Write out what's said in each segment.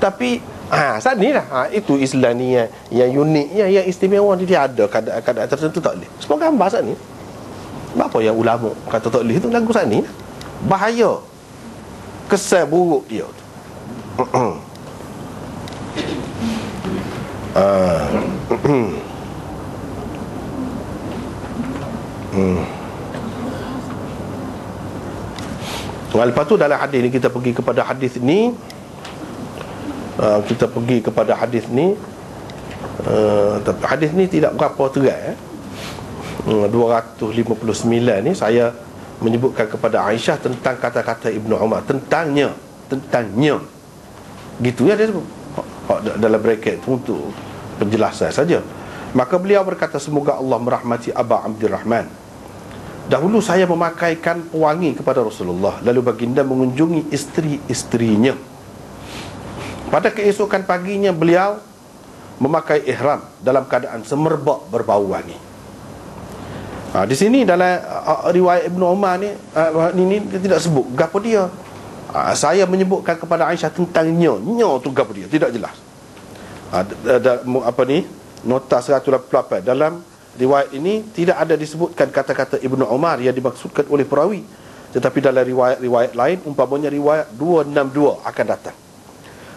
Tapi sanilah itu Islam ni yang unik, yang istimewa. Dia ada keadaan tertentu tak boleh. Semua gambar saat ni. Apa yang ulama kata tak boleh, itu lagu saat ni. Bahaya, kesan buruk dia tu. Lepas tu dalam hadis ni kita pergi kepada hadis ni. Tapi hadis ni tidak berapa terang. 259 ni saya menyebutkan kepada Aisyah tentang kata-kata Ibnu Umar, tentangnya gitu ya, dia sebut dalam bracket untuk penjelasan saja. Maka beliau berkata, semoga Allah merahmati Aba Abdurrahman. Dahulu saya memakaikan pewangi kepada Rasulullah, lalu baginda mengunjungi isteri-isterinya. Pada keesokan paginya beliau memakai ihram dalam keadaan semerbak berbau wangi. Di sini dalam riwayat Ibnu Umar ni, dia tidak sebut gapo dia. Saya menyebutkan kepada Aisyah tentang nya tu gapo dia, tidak jelas. Nota 188 dalam riwayat ini tidak ada disebutkan kata-kata Ibnu Umar yang dimaksudkan oleh perawi, tetapi dalam riwayat-riwayat lain, umpamanya riwayat 262 akan datang,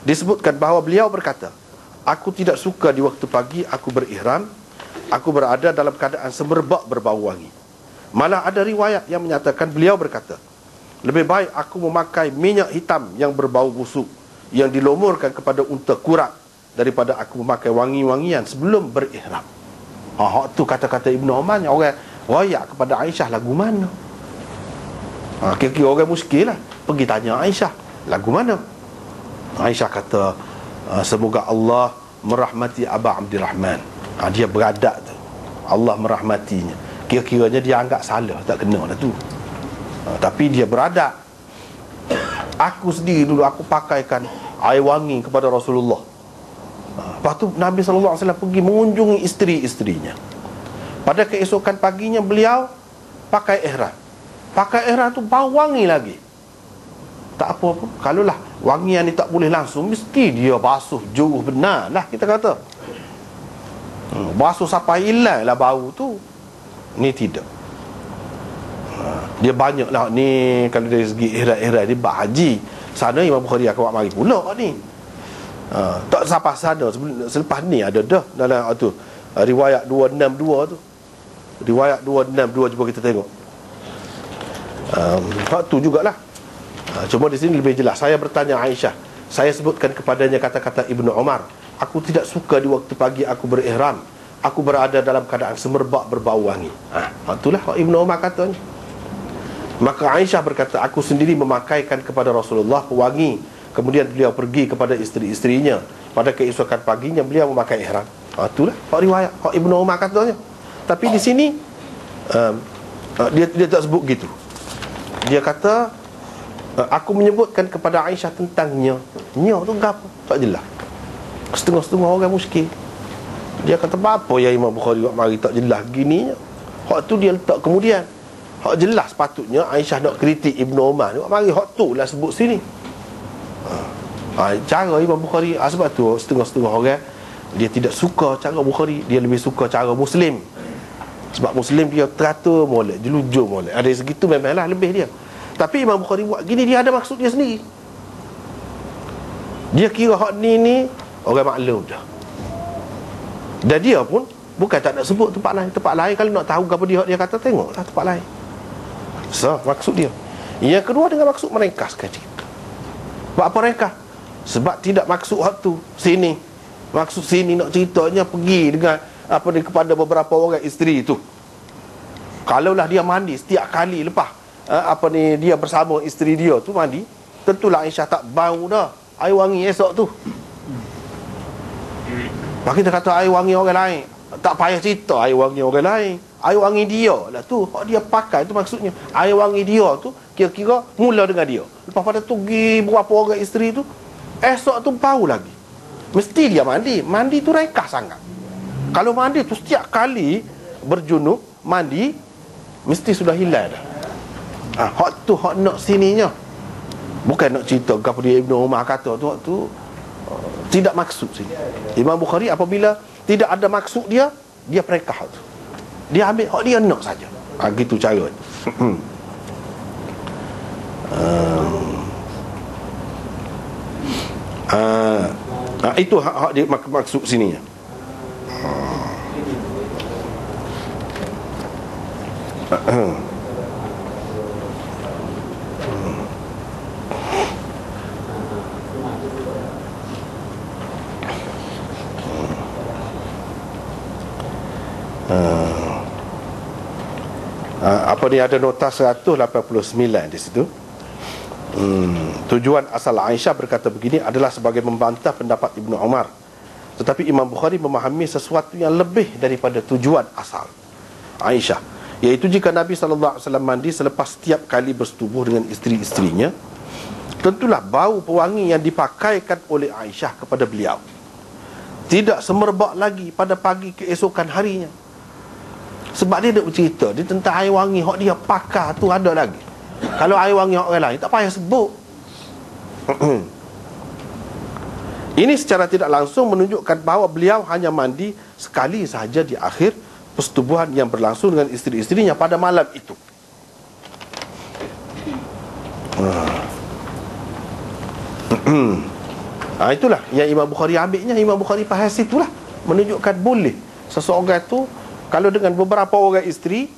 disebutkan bahawa beliau berkata, aku tidak suka di waktu pagi aku berihram, aku berada dalam keadaan semerbak berbau wangi. Malah ada riwayat yang menyatakan beliau berkata, lebih baik aku memakai minyak hitam yang berbau busuk yang dilumurkan kepada unta kurak daripada aku memakai wangi-wangian sebelum berihram. Tu kata-kata Ibnu Umar yang orang royak kepada Aisyah, lagu mana? Kira-kira orang muskil lah pergi tanya Aisyah, lagu mana? Aisyah kata, semoga Allah merahmati Aba Abdurrahman. Dia beradat tu, Allah merahmatinya. Kira-kiranya dia anggap salah, tak kena dah tu. Tapi dia beradat. Aku sendiri dulu aku pakaikan air wangi kepada Rasulullah. Lepas tu Nabi SAW pergi mengunjungi isteri-isterinya. Pada keesokan paginya beliau pakai ihram. Pakai ihram tu bau wangi lagi. Tak apa pun, kalaulah wangian ni tak boleh langsung, mesti dia basuh juruh benar lah, kita kata. Basuh sampai hilang lah bau tu. Ni tidak. Dia banyak lah ni. Kalau dari segi ihram ni bak haji, sana Imam Bukhari akan buat mari pula ni. Tak sampai sana, selepas ni ada dah dalam tu riwayat 262 tu. Riwayat 262 cuba kita tengok. Hak tu jugalah. Cuma di sini lebih jelas. Saya bertanya Aisyah, saya sebutkan kepadanya kata-kata Ibnu Umar, aku tidak suka di waktu pagi aku berihram, aku berada dalam keadaan semerbak berbau wangi. Itulah Ibnu Umar katanya. Maka Aisyah berkata, aku sendiri memakaikan kepada Rasulullah pewangi. Kemudian beliau pergi kepada isteri-isterinya. Pada keesokan paginya beliau memakai ihram. Itulah riwayat Ibnu Umar katanya. Tapi di sini dia tak sebut gitu. Dia kata, aku menyebutkan kepada Aisyah tentangnya. Nya tu apa? Tak jelas. Setengah-setengah orang muskil. Dia kata, apa yang Imam Bukhari buat mari tak jelas gini. Hak tu dia letak kemudian. Hak jelas patutnya Aisyah nak kritik Ibnu Umar ni, mari hak tu lah sebut sini. Cara Imam Bukhari, sebab tu setengah-setengah orang dia tidak suka cara Bukhari, dia lebih suka cara Muslim. Sebab Muslim dia teratur molek, dia lujur molek. Ada segitu memanglah lebih dia. Tapi Imam Bukhari buat gini, dia ada maksud dia sendiri. Dia kira hak ni orang maklum dah. Dan dia pun bukan tak nak sebut tempat lain. Tempat lain kalau nak tahu apa dia kata, tengoklah tempat lain. So, maksud dia. Yang kedua dengan maksud meringkaskan cerita. Buat apa ringkas? Sebab tidak maksud hak tu sini. Maksud sini nak ceritanya pergi dengan kepada beberapa orang isteri tu. Kalaulah dia mandi setiap kali lepas dia bersama isteri dia tu mandi, tentulah Aisyah tak bau dah air wangi esok tu. Maka kita kata air wangi orang lain, tak payah cerita air wangi orang lain. Air wangi dia lah tu, hak dia pakai tu maksudnya. Air wangi dia tu kira-kira mula dengan dia. Lepas pada tu pergi berapa orang isteri tu, esok tu bau lagi. Mesti dia mandi. Mandi tu ringkas sangat. Kalau mandi tu setiap kali berjunub mandi, mesti sudah hilang dah. Hak tu hak nak sininya. Bukan nak cerita apa dia Ibnu Umar kata tu, hak tu Tidak maksud sini. Imam Bukhari apabila tidak ada maksud dia perekah tu. Dia ambil hak dia nak saja. Gitu cara. Itu hak dia maksud sini. Apa ni, ada nota 189 di situ. Tujuan asal Aisyah berkata begini adalah sebagai membantah pendapat Ibnu Umar. Tetapi Imam Bukhari memahami sesuatu yang lebih daripada tujuan asal Aisyah, iaitu jika Nabi SAW mandi selepas setiap kali bersetubuh dengan isteri-isterinya, tentulah bau pewangi yang dipakaikan oleh Aisyah kepada beliau tidak semerbak lagi pada pagi keesokan harinya. Sebab dia nak bercerita dia tentang air wangi hak dia pakar tu ada lagi. Kalau air wangi hak orang lain tak payah sebut. Ini secara tidak langsung menunjukkan bahawa beliau hanya mandi sekali sahaja di akhir persetubuhan yang berlangsung dengan isteri-isterinya pada malam itu. Itulah yang Imam Bukhari ambilnya. Imam Bukhari bahas itulah, menunjukkan boleh seseorang tu kalau dengan beberapa orang isteri,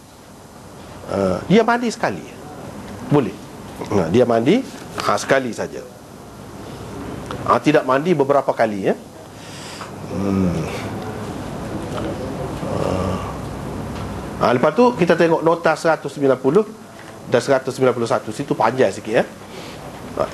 dia mandi sekali, boleh. Dia mandi sekali saja, tidak mandi beberapa kali, ya. Lepas tu kita tengok nota 190 dan 191. Situ panjang sikit, ya.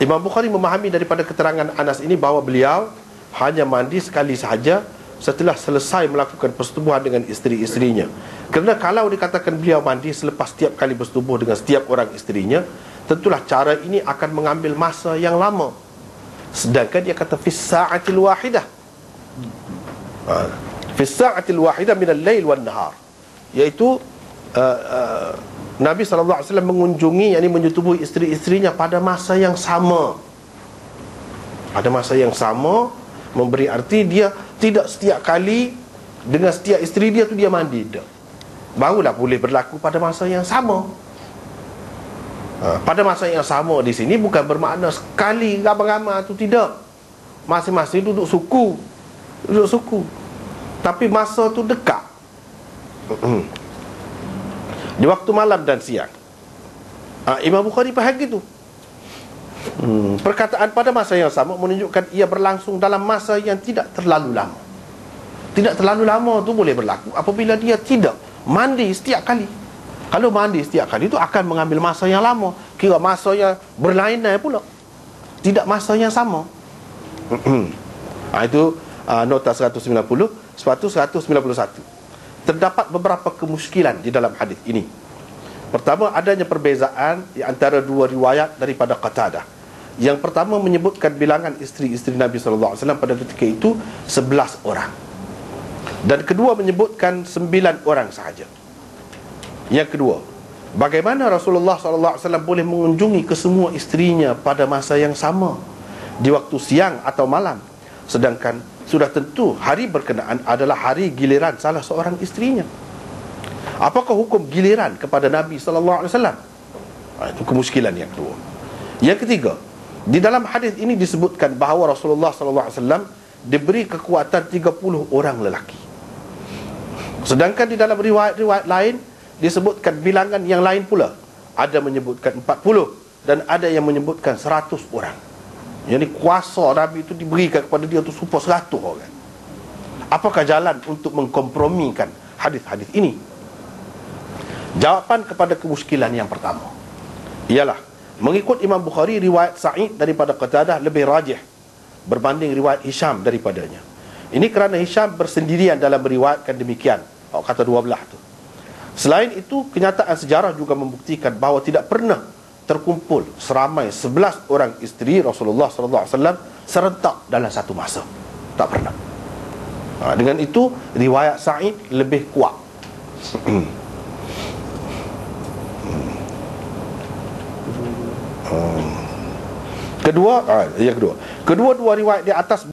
Imam Bukhari memahami daripada keterangan Anas ini bahawa beliau hanya mandi sekali sahaja setelah selesai melakukan persetubuhan dengan isteri-isterinya. Kerana kalau dikatakan beliau mandi selepas setiap kali bersetubuh dengan setiap orang isterinya, tentulah cara ini akan mengambil masa yang lama. Sedangkan dia kata fis sa'atil wahidah, fis sa'atil wahidah minal lail wan nahar, iaitu Nabi SAW mengunjungi, yakni menyetubuhi isteri-isterinya pada masa yang sama. Pada masa yang sama memberi arti dia tidak setiap kali dengan setiap isteri dia tu dia mandi, tak. Barulah boleh berlaku pada masa yang sama. Pada masa yang sama di sini bukan bermakna sekali ramai-ramai tu, tidak. Masing-masing duduk suku, tapi masa tu dekat. Di waktu malam dan siang. Imam Bukhari faham gitu. Perkataan pada masa yang sama menunjukkan ia berlangsung dalam masa yang tidak terlalu lama. Tidak terlalu lama tu boleh berlaku apabila dia tidak mandi setiap kali. Kalau mandi setiap kali itu akan mengambil masa yang lama. Kira masa yang berlainan pula, tidak masa yang sama. Itu nota 190. Sepatu 191. Terdapat beberapa kemusykilan di dalam hadis ini. Pertama, adanya perbezaan di antara dua riwayat daripada Qatadah. Yang pertama menyebutkan bilangan isteri-isteri Nabi SAW pada ketika itu 11 orang. Dan kedua menyebutkan 9 orang sahaja. Yang kedua, bagaimana Rasulullah SAW boleh mengunjungi kesemua isterinya pada masa yang sama, di waktu siang atau malam, sedangkan sudah tentu hari berkenaan adalah hari giliran salah seorang isterinya. Apakah hukum giliran kepada Nabi SAW? Itu kemusykilan yang kedua. Yang ketiga, di dalam hadis ini disebutkan bahawa Rasulullah SAW diberi kekuatan 30 orang lelaki. Sedangkan di dalam riwayat-riwayat lain disebutkan bilangan yang lain pula. Ada menyebutkan 40 dan ada yang menyebutkan 100 orang. Jadi kuasa Nabi itu diberikan kepada dia tu supaya 100 orang. Apakah jalan untuk mengkompromikan hadis-hadis ini? Jawapan kepada kemusykilan yang pertama ialah, mengikut Imam Bukhari, riwayat Sa'id daripada Qatadah lebih rajih berbanding riwayat Hisham daripadanya. Ini kerana Hisham bersendirian dalam meriwayatkan demikian, kata dua belah tu. Selain itu, kenyataan sejarah juga membuktikan bahawa tidak pernah terkumpul seramai 11 orang isteri Rasulullah SAW serentak dalam satu masa. Tak pernah. Dengan itu, riwayat Sa'id lebih kuat. Kedua, kedua-dua riwayat di atas